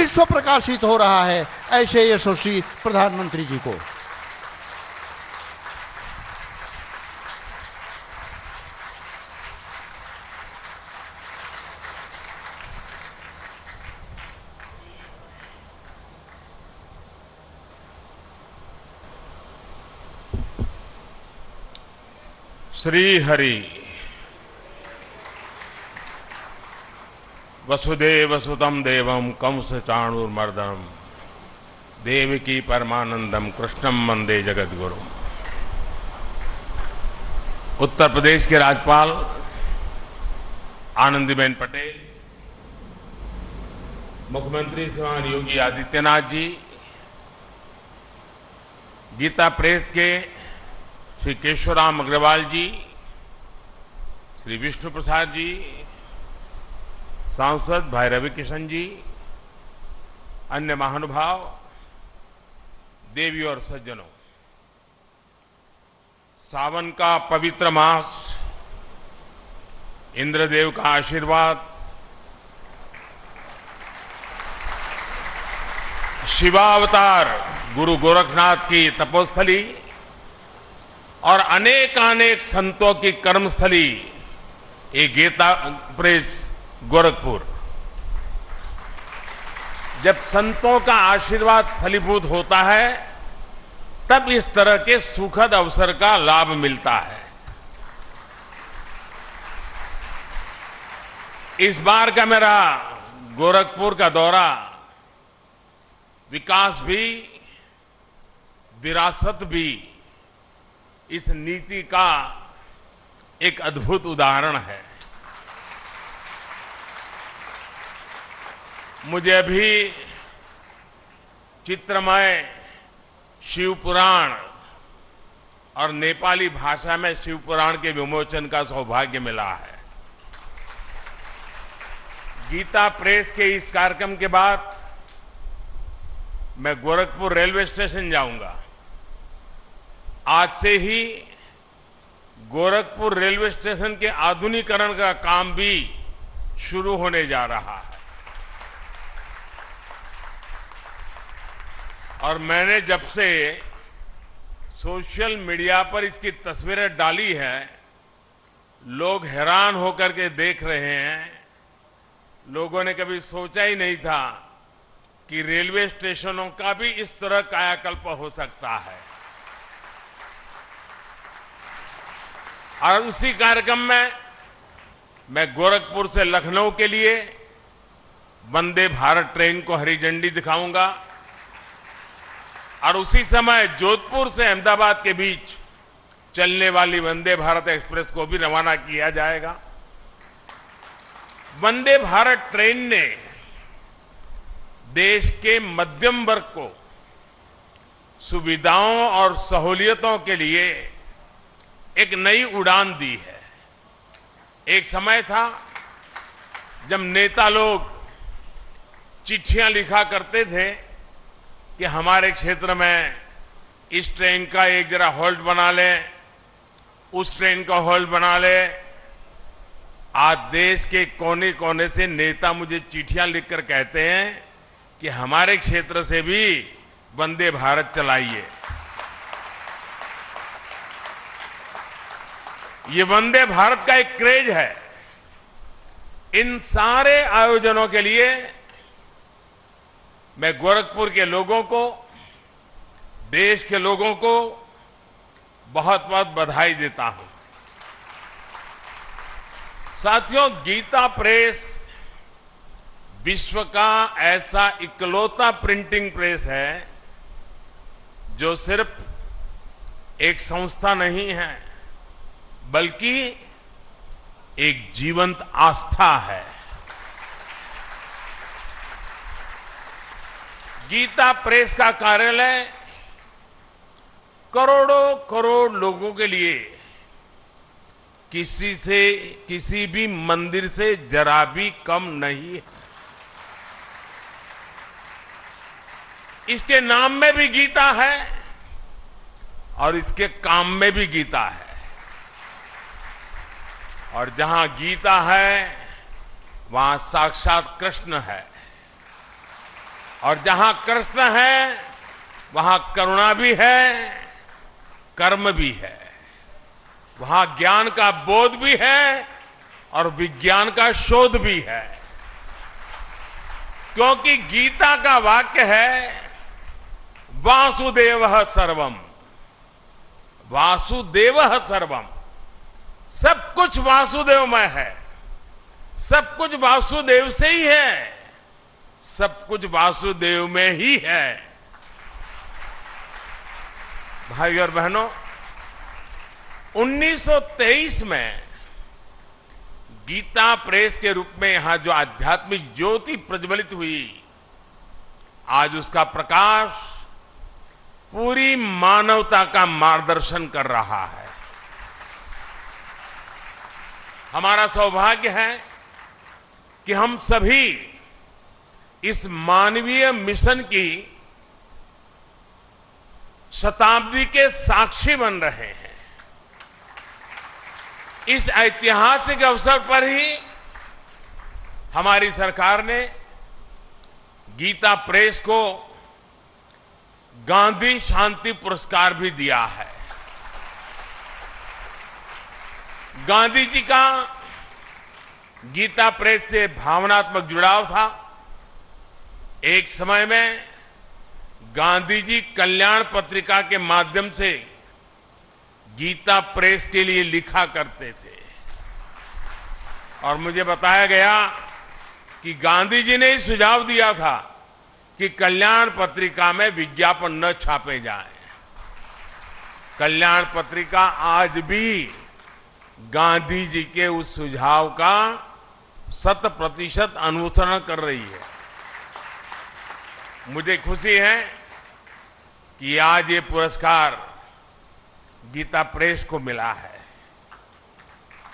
विश्व प्रकाशित हो रहा है ऐसे यशस्वी प्रधानमंत्री जी को। श्री हरि वसुदेव सुतम देवम कंस चाणूरमर्दनम देवकी परमानंदम कृष्णम वंदे जगद्गुरु। उत्तर प्रदेश के राज्यपाल आनंदीबेन पटेल, मुख्यमंत्री श्रीमान योगी आदित्यनाथ जी, गीता प्रेस के श्री केशवराम अग्रवाल जी, श्री विष्णु प्रसाद जी, सांसद भाई रवि किशन जी, अन्य महानुभाव, देवी और सज्जनों, सावन का पवित्र मास, इंद्रदेव का आशीर्वाद, शिवावतार गुरु गोरखनाथ की तपोस्थली और अनेकानेक संतों की कर्मस्थली ये गीता प्रेस गोरखपुर। जब संतों का आशीर्वाद फलीभूत होता है तब इस तरह के सुखद अवसर का लाभ मिलता है। इस बार का मेरा गोरखपुर का दौरा विकास भी, विरासत भी, इस नीति का एक अद्भुत उदाहरण है। मुझे अभी चित्रमय शिव पुराण और नेपाली भाषा में शिव पुराण के विमोचन का सौभाग्य मिला है। गीता प्रेस के इस कार्यक्रम के बाद मैं गोरखपुर रेलवे स्टेशन जाऊंगा। आज से ही गोरखपुर रेलवे स्टेशन के आधुनिकीकरण का काम भी शुरू होने जा रहा है और मैंने जब से सोशल मीडिया पर इसकी तस्वीरें डाली है, लोग हैरान होकर के देख रहे हैं। लोगों ने कभी सोचा ही नहीं था कि रेलवे स्टेशनों का भी इस तरह कायाकल्प हो सकता है। और उसी कार्यक्रम में मैं गोरखपुर से लखनऊ के लिए वंदे भारत ट्रेन को हरी झंडी दिखाऊंगा और उसी समय जोधपुर से अहमदाबाद के बीच चलने वाली वंदे भारत एक्सप्रेस को भी रवाना किया जाएगा। वंदे भारत ट्रेन ने देश के मध्यम वर्ग को सुविधाओं और सहूलियतों के लिए एक नई उड़ान दी है। एक समय था जब नेता लोग चिट्ठियां लिखा करते थे कि हमारे क्षेत्र में इस ट्रेन का एक जरा होल्ड बना लें, उस ट्रेन का होल्ड बना लें। आज देश के कोने कोने से नेता मुझे चिट्ठियां लिखकर कहते हैं कि हमारे क्षेत्र से भी वंदे भारत चलाइए। ये वंदे भारत का एक क्रेज है। इन सारे आयोजनों के लिए मैं गोरखपुर के लोगों को, देश के लोगों को बहुत बहुत बधाई देता हूं। साथियों, गीता प्रेस विश्व का ऐसा इकलौता प्रिंटिंग प्रेस है जो सिर्फ एक संस्था नहीं है बल्कि एक जीवंत आस्था है। गीता प्रेस का कार्यालय करोड़ों करोड़ लोगों के लिए किसी भी मंदिर से जरा भी कम नहीं है। इसके नाम में भी गीता है और इसके काम में भी गीता है। और जहां गीता है वहां साक्षात कृष्ण है। और जहां कृष्ण है वहां करुणा भी है, कर्म भी है, वहां ज्ञान का बोध भी है और विज्ञान का शोध भी है। क्योंकि गीता का वाक्य है वासुदेवः सर्वम, वासुदेवः सर्वम, सब कुछ वासुदेवमय है, सब कुछ वासुदेव से ही है, सब कुछ वासुदेव में ही है। भाई और बहनों, 1923 में गीता प्रेस के रूप में यहां जो आध्यात्मिक ज्योति प्रज्वलित हुई, आज उसका प्रकाश पूरी मानवता का मार्गदर्शन कर रहा है। हमारा सौभाग्य है कि हम सभी इस मानवीय मिशन की शताब्दी के साक्षी बन रहे हैं। इस ऐतिहासिक अवसर पर ही हमारी सरकार ने गीता प्रेस को गांधी शांति पुरस्कार भी दिया है। गांधी जी का गीता प्रेस से भावनात्मक जुड़ाव था। एक समय में गांधी जी कल्याण पत्रिका के माध्यम से गीता प्रेस के लिए लिखा करते थे और मुझे बताया गया कि गांधी जी ने ही सुझाव दिया था कि कल्याण पत्रिका में विज्ञापन न छापे जाएं। कल्याण पत्रिका आज भी गांधी जी के उस सुझाव का 100% अनुसरण कर रही है। मुझे खुशी है कि आज ये पुरस्कार गीता प्रेस को मिला है।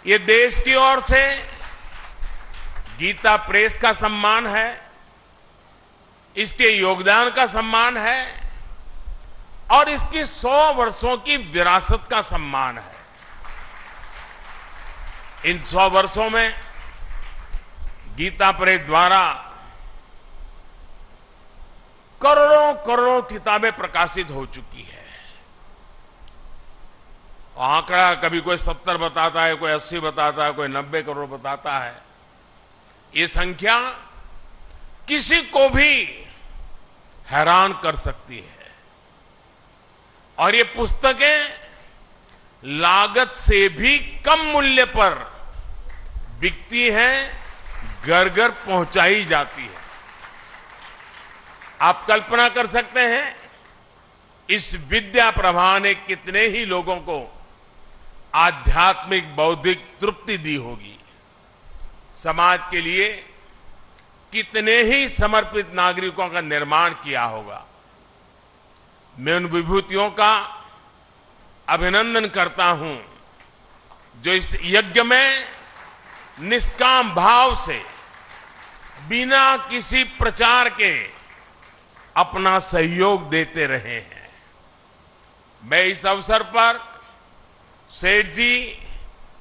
ये देश की ओर से गीता प्रेस का सम्मान है, इसके योगदान का सम्मान है और इसकी 100 वर्षों की विरासत का सम्मान है। इन 100 वर्षों में गीता प्रेस द्वारा करोड़ों करोड़ों किताबें प्रकाशित हो चुकी है। आंकड़ा कभी कोई 70 बताता है, कोई 80 बताता है, कोई 90 करोड़ बताता है। ये संख्या किसी को भी हैरान कर सकती है और ये पुस्तकें लागत से भी कम मूल्य पर बिकती हैं, घर घर पहुंचाई जाती है। आप कल्पना कर सकते हैं इस विद्या प्रवाह ने कितने ही लोगों को आध्यात्मिक बौद्धिक तृप्ति दी होगी, समाज के लिए कितने ही समर्पित नागरिकों का निर्माण किया होगा। मैं उन विभूतियों का अभिनंदन करता हूं जो इस यज्ञ में निष्काम भाव से बिना किसी प्रचार के अपना सहयोग देते रहे हैं। मैं इस अवसर पर सेठ जी,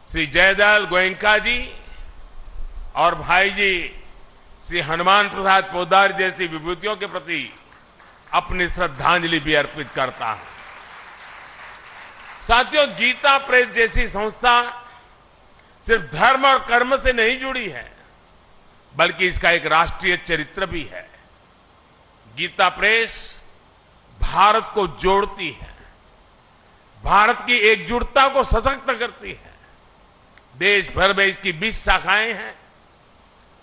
श्री जयदयाल गोयनका जी और भाई जी श्री हनुमान प्रसाद पोद्दार जैसी विभूतियों के प्रति अपनी श्रद्धांजलि भी अर्पित करता हूं। साथियों, गीता प्रेस जैसी संस्था सिर्फ धर्म और कर्म से नहीं जुड़ी है, बल्कि इसका एक राष्ट्रीय चरित्र भी है। गीता प्रेस भारत को जोड़ती है, भारत की एकजुटता को सशक्त करती है। देश भर में इसकी 20 शाखाएं हैं।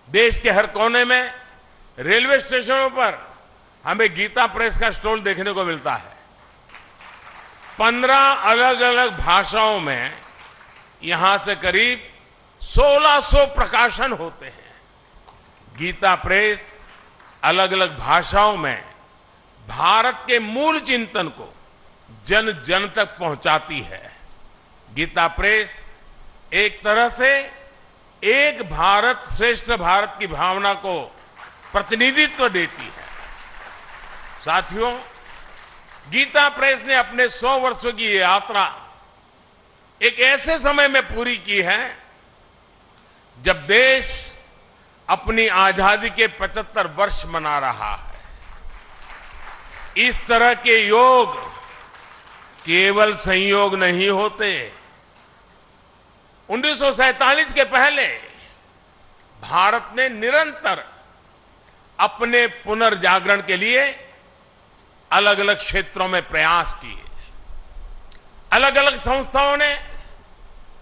देश के हर कोने में रेलवे स्टेशनों पर हमें गीता प्रेस का स्टॉल देखने को मिलता है। 15 अलग अलग भाषाओं में यहां से करीब 1600 प्रकाशन होते हैं। गीता प्रेस अलग अलग भाषाओं में भारत के मूल चिंतन को जन जन तक पहुंचाती है। गीता प्रेस एक तरह से एक भारत श्रेष्ठ भारत की भावना को प्रतिनिधित्व देती है। साथियों, गीता प्रेस ने अपने 100 वर्षों की ये यात्रा एक ऐसे समय में पूरी की है जब देश अपनी आजादी के 75 वर्ष मना रहा है। इस तरह के योग केवल संयोग नहीं होते। 1947 के पहले भारत ने निरंतर अपने पुनर्जागरण के लिए अलग अलग क्षेत्रों में प्रयास किए। अलग अलग संस्थाओं ने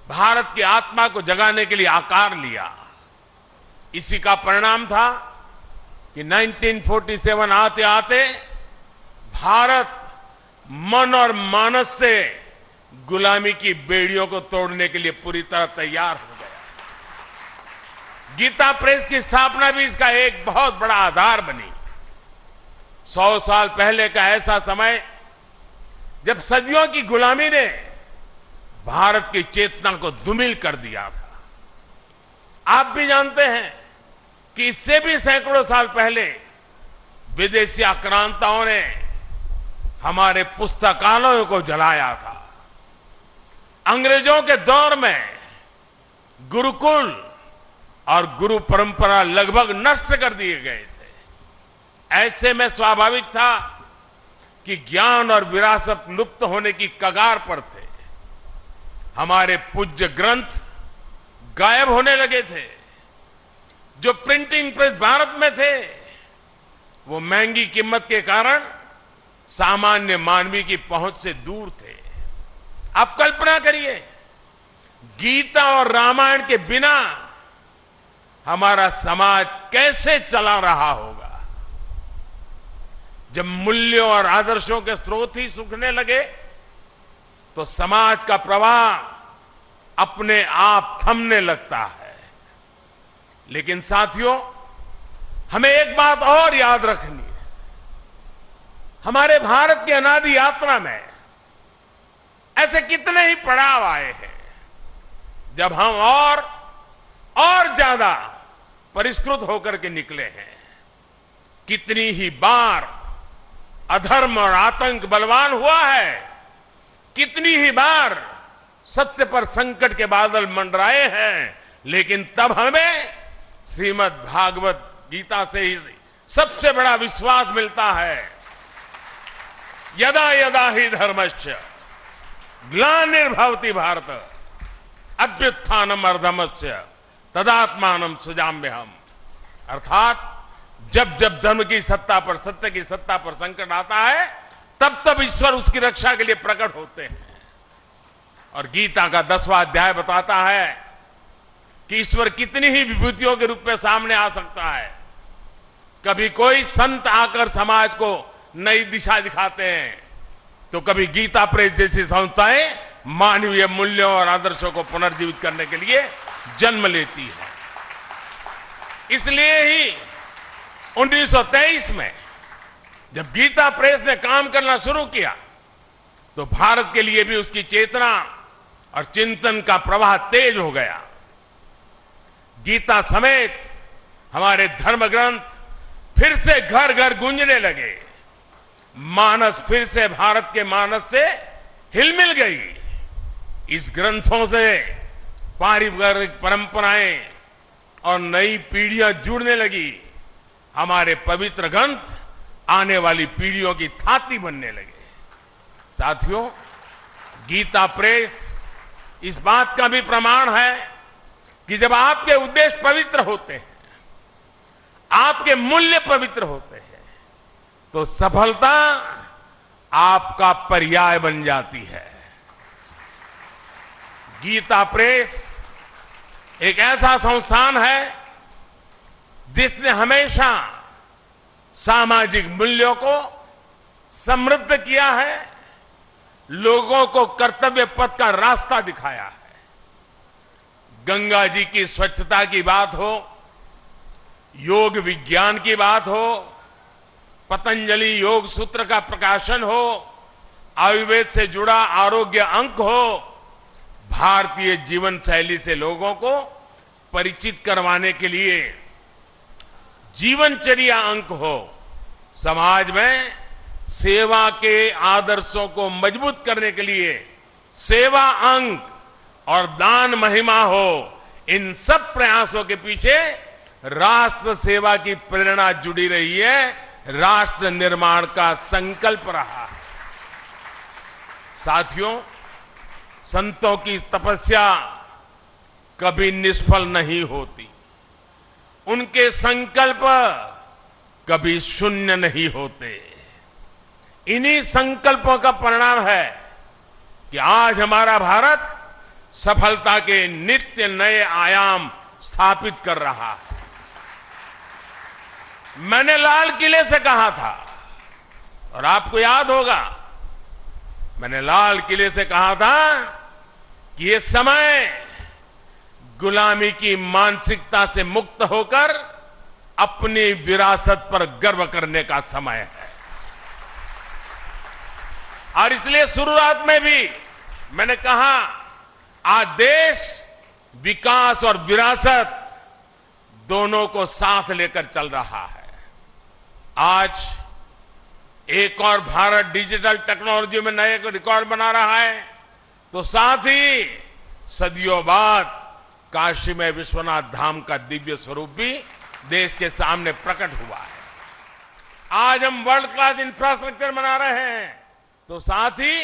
भारत की आत्मा को जगाने के लिए आकार लिया। इसी का परिणाम था कि 1947 आते आते भारत मन और मानस से गुलामी की बेड़ियों को तोड़ने के लिए पूरी तरह तैयार हो गया। गीता प्रेस की स्थापना भी इसका एक बहुत बड़ा आधार बनी। 100 साल पहले का ऐसा समय जब सदियों की गुलामी ने भारत की चेतना को धूमिल कर दिया था। आप भी जानते हैं कि इससे भी सैकड़ों साल पहले विदेशी आक्रांताओं ने हमारे पुस्तकालयों को जलाया था। अंग्रेजों के दौर में गुरुकुल और गुरु परंपरा लगभग नष्ट कर दिए गए थे। ऐसे में स्वाभाविक था कि ज्ञान और विरासत लुप्त होने की कगार पर थे। हमारे पूज्य ग्रंथ गायब होने लगे थे। जो प्रिंटिंग प्रेस भारत में थे वो महंगी कीमत के कारण सामान्य मानवी की पहुंच से दूर थे। आप कल्पना करिए, गीता और रामायण के बिना हमारा समाज कैसे चला रहा होगा। जब मूल्यों और आदर्शों के स्रोत ही सूखने लगे तो समाज का प्रवाह अपने आप थमने लगता है। लेकिन साथियों, हमें एक बात और याद रखनी है। हमारे भारत की अनादि यात्रा में ऐसे कितने ही पड़ाव आए हैं जब हम और ज्यादा परिष्कृत होकर के निकले हैं। कितनी ही बार अधर्म और आतंक बलवान हुआ है। कितनी ही बार सत्य पर संकट के बादल मंडराए हैं। लेकिन तब हमें श्रीमद् भागवत गीता से ही सबसे बड़ा विश्वास मिलता है। यदा यदा ही धर्मस्य ग्लानिर्भवति भारत अभ्युत्थानम अधर्मस्य तदात्मानं सृजाम्यहम्। अर्थात जब जब धर्म की सत्ता पर, सत्य की सत्ता पर संकट आता है तब तब ईश्वर उसकी रक्षा के लिए प्रकट होते हैं। और गीता का 10वां अध्याय बताता है कि ईश्वर कितनी ही विभूतियों के रूप में सामने आ सकता है। कभी कोई संत आकर समाज को नई दिशा दिखाते हैं तो कभी गीता प्रेस जैसी संस्थाएं मानवीय मूल्यों और आदर्शों को पुनर्जीवित करने के लिए जन्म लेती है। इसलिए ही 1923 में जब गीता प्रेस ने काम करना शुरू किया तो भारत के लिए भी उसकी चेतना और चिंतन का प्रवाह तेज हो गया। गीता समेत हमारे धर्म ग्रंथ फिर से घर घर गूंजने लगे। मानस फिर से भारत के मानस से हिलमिल गई। इस ग्रंथों से पारिवारिक परंपराएं और नई पीढ़ियां जुड़ने लगी। हमारे पवित्र ग्रंथ आने वाली पीढ़ियों की थाती बनने लगे। साथियों, गीता प्रेस इस बात का भी प्रमाण है कि जब आपके उद्देश्य पवित्र होते हैं, आपके मूल्य पवित्र होते हैं, तो सफलता आपका पर्याय बन जाती है। गीता प्रेस एक ऐसा संस्थान है जिसने हमेशा सामाजिक मूल्यों को समृद्ध किया है, लोगों को कर्तव्य पथ का रास्ता दिखाया है। गंगा जी की स्वच्छता की बात हो, योग विज्ञान की बात हो, पतंजलि योग सूत्र का प्रकाशन हो, आयुर्वेद से जुड़ा आरोग्य अंक हो, भारतीय जीवन शैली से लोगों को परिचित करवाने के लिए जीवनचर्या अंक हो, समाज में सेवा के आदर्शों को मजबूत करने के लिए सेवा अंक और दान महिमा हो, इन सब प्रयासों के पीछे राष्ट्र सेवा की प्रेरणा जुड़ी रही है। राष्ट्र निर्माण का संकल्प रहा है। साथियों, संतों की तपस्या कभी निष्फल नहीं होती, उनके संकल्प कभी शून्य नहीं होते। इन्हीं संकल्पों का परिणाम है कि आज हमारा भारत सफलता के नित्य नए आयाम स्थापित कर रहा है। मैंने लाल किले से कहा था, और आपको याद होगा, मैंने लाल किले से कहा था कि ये समय गुलामी की मानसिकता से मुक्त होकर अपनी विरासत पर गर्व करने का समय है। और इसलिए शुरुआत में भी मैंने कहा, आज देश विकास और विरासत दोनों को साथ लेकर चल रहा है। आज एक और भारत डिजिटल टेक्नोलॉजी में नए रिकॉर्ड बना रहा है, तो साथ ही सदियों बाद काशी में विश्वनाथ धाम का दिव्य स्वरूप भी देश के सामने प्रकट हुआ है। आज हम वर्ल्ड क्लास इंफ्रास्ट्रक्चर बना रहे हैं, तो साथ ही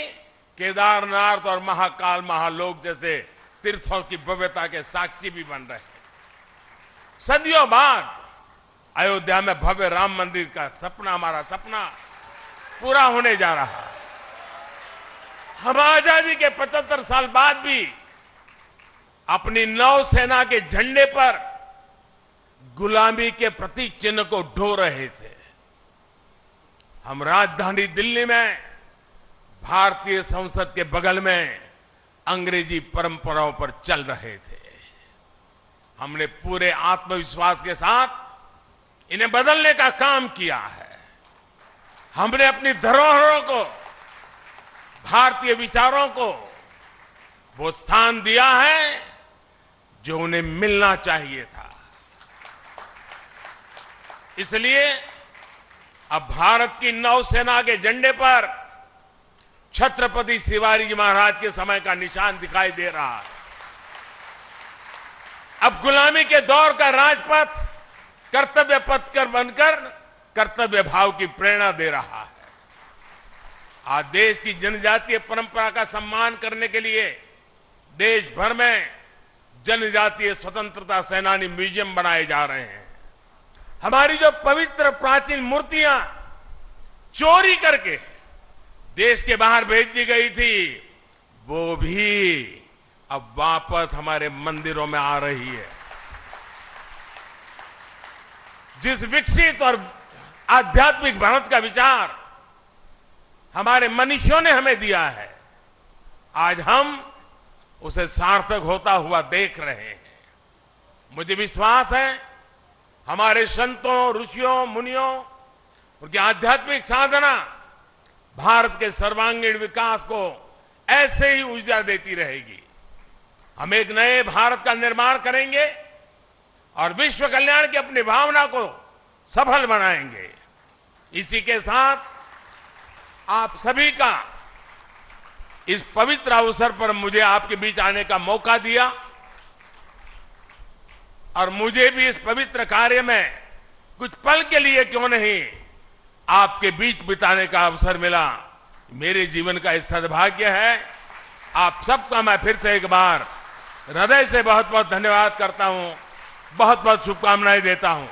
केदारनाथ और महाकाल महालोक जैसे तीर्थों की भव्यता के साक्षी भी बन रहे हैं। सदियों बाद अयोध्या में भव्य राम मंदिर का सपना, हमारा सपना पूरा होने जा रहा है। हम आजादी के 75 साल बाद भी अपनी नौसेना के झंडे पर गुलामी के प्रतीक चिन्ह को ढो रहे थे। हम राजधानी दिल्ली में भारतीय संसद के बगल में अंग्रेजी परंपराओं पर चल रहे थे। हमने पूरे आत्मविश्वास के साथ इन्हें बदलने का काम किया है। हमने अपनी धरोहरों को, भारतीय विचारों को वो स्थान दिया है जो उन्हें मिलना चाहिए था। इसलिए अब भारत की नौसेना के झंडे पर छत्रपति शिवाजी महाराज के समय का निशान दिखाई दे रहा है। अब गुलामी के दौर का राजपथ कर्तव्य पथ कर बनकर कर्तव्य भाव की प्रेरणा दे रहा है। आज देश की जनजातीय परंपरा का सम्मान करने के लिए देश भर में जनजातीय स्वतंत्रता सेनानी म्यूजियम बनाए जा रहे हैं। हमारी जो पवित्र प्राचीन मूर्तियां चोरी करके देश के बाहर भेज दी गई थी, वो भी अब वापस हमारे मंदिरों में आ रही है। जिस विकसित और आध्यात्मिक भारत का विचार हमारे मनीषियों ने हमें दिया है, आज हम उसे सार्थक होता हुआ देख रहे हैं। मुझे विश्वास है हमारे संतों, ऋषियों, मुनियों, उनकी आध्यात्मिक साधना भारत के सर्वांगीण विकास को ऐसे ही ऊर्जा देती रहेगी। हम एक नए भारत का निर्माण करेंगे और विश्व कल्याण की अपनी भावना को सफल बनाएंगे। इसी के साथ आप सभी का इस पवित्र अवसर पर मुझे आपके बीच आने का मौका दिया और मुझे भी इस पवित्र कार्य में कुछ पल के लिए क्यों नहीं आपके बीच बिताने का अवसर मिला। मेरे जीवन का इस सद्भाग्य है। आप सबका मैं फिर से एक बार हृदय से बहुत बहुत धन्यवाद करता हूं, बहुत बहुत शुभकामनाएं देता हूं।